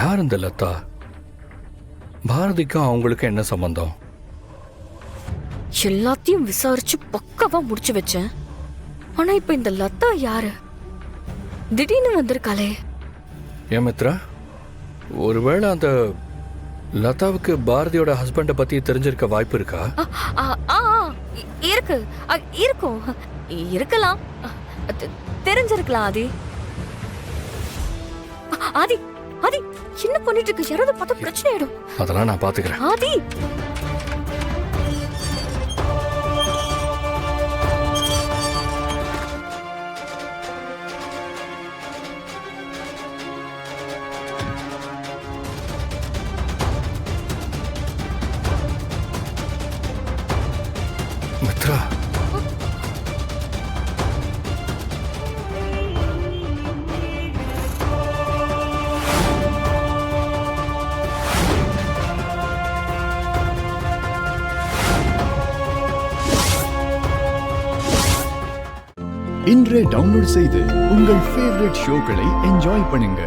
யார் இந்த லதா? பாரதிக்கும் அவங்களுக்கும் என்ன சம்பந்தம்? எல்லாத்தையும் விசாரிச்சு பக்காவா முடிச்சு வச்சேன். ஆனா இப்ப இந்த லதா யாரு? திடீர்னு வந்திருக்காளே. ஏன் மித்ரா, ஒருவேளை அந்த லதாவுக்கு பாரதியோட ஹஸ்பண்டை பத்தி தெரிஞ்சிருக்க வாய்ப்பு இருக்கா? இருக்கு, இருக்கும், இருக்கலாம், தெரிஞ்சிருக்கலாம். ஆதி ஆதி ஆதி என்ன பண்ணிட்டு இருக்கு? யாராவது பார்த்தா பிரச்சனை ஆயிடும். அதெல்லாம் நான் பாத்துக்கிறேன். ஆதி மித்ரா, இன்றே டவுன்லோட் செய்து உங்கள் ஃபேவரட் ஷோக்களை என்ஜாய் பண்ணுங்க.